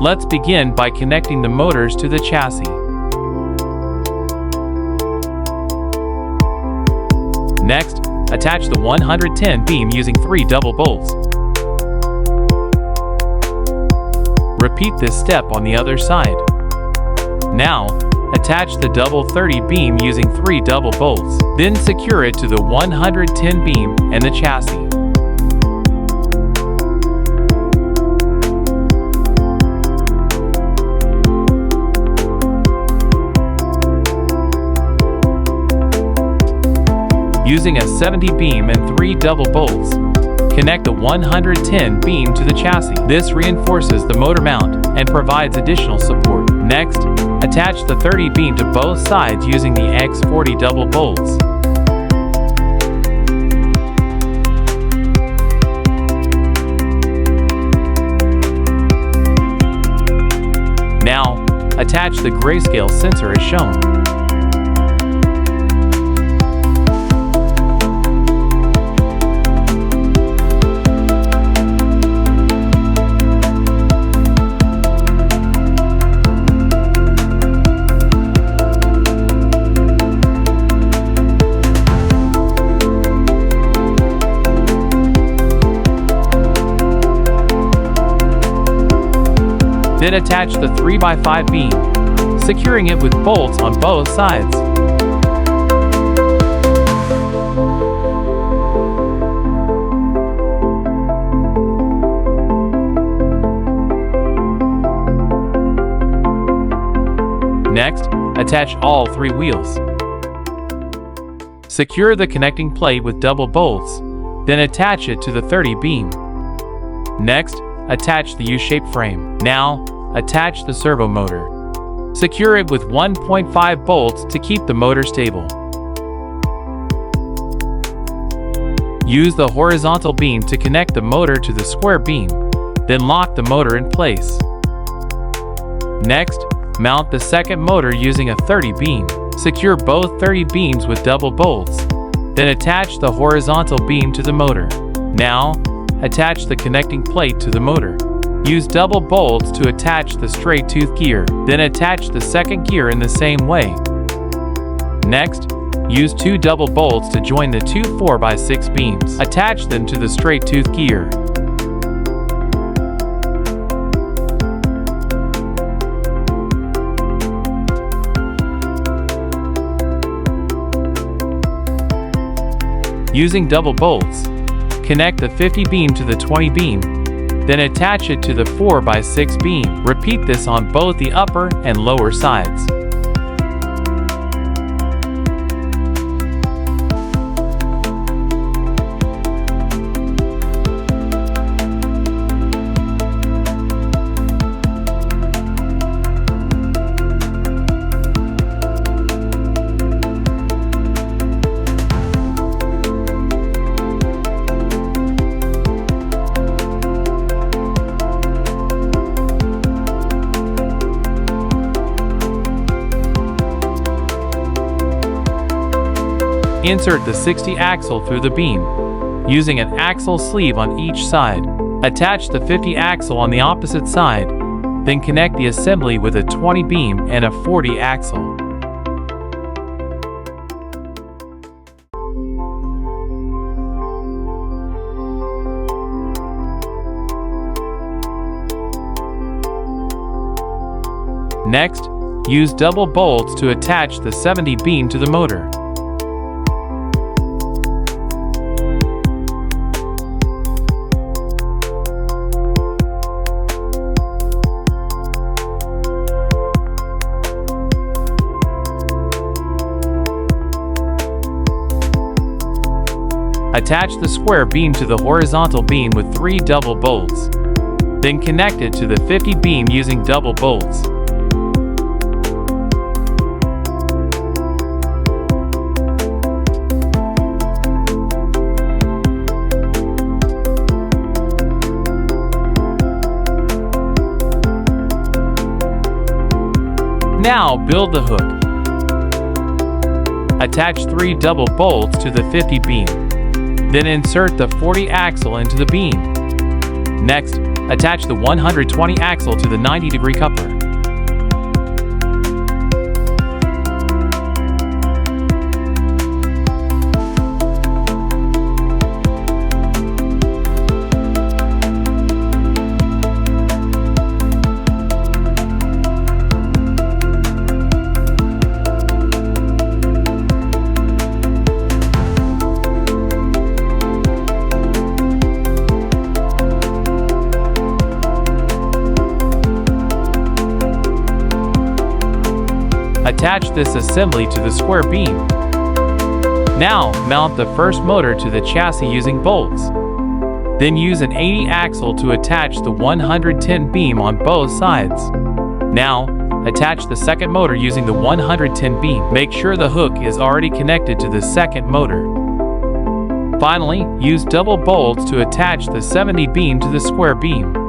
Let's begin by connecting the motors to the chassis. Next, attach the 110 beam using 3 double bolts. Repeat this step on the other side. Now, attach the double 30 beam using 3 double bolts. Then secure it to the 110 beam and the chassis. Using a 70 beam and 3 double bolts, connect the 110 beam to the chassis. This reinforces the motor mount and provides additional support. Next, attach the 30 beam to both sides using the X40 double bolts. Now, attach the grayscale sensor as shown. Then attach the 3x5 beam, securing it with bolts on both sides. Next, attach all 3 wheels. Secure the connecting plate with double bolts, then attach it to the 30 beam. Next, attach the U-shaped frame. Now, attach the servo motor. Secure it with 1.5 bolts to keep the motor stable. Use the horizontal beam to connect the motor to the square beam, then lock the motor in place. Next, mount the second motor using a 30 beam. Secure both 30 beams with double bolts, then attach the horizontal beam to the motor. Now, attach the connecting plate to the motor. Use double bolts to attach the straight tooth gear, then attach the second gear in the same way. Next, use 2 double bolts to join the 2 4x6 beams. Attach them to the straight tooth gear. Using double bolts, connect the 50 beam to the 20 beam, then attach it to the 4x6 beam. Repeat this on both the upper and lower sides. Insert the 60 axle through the beam, using an axle sleeve on each side. Attach the 50 axle on the opposite side, then connect the assembly with a 20 beam and a 40 axle. Next, use double bolts to attach the 70 beam to the motor. Attach the square beam to the horizontal beam with 3 double bolts. Then connect it to the 50 beam using double bolts. Now build the hook. Attach 3 double bolts to the 50 beam. Then insert the 40 axle into the beam. Next, attach the 120 axle to the 90-degree coupler. Attach this assembly to the square beam. Now, mount the first motor to the chassis using bolts. Then use an 80 axle to attach the 110 beam on both sides. Now, attach the second motor using the 110 beam. Make sure the hook is already connected to the second motor. Finally, use double bolts to attach the 70 beam to the square beam.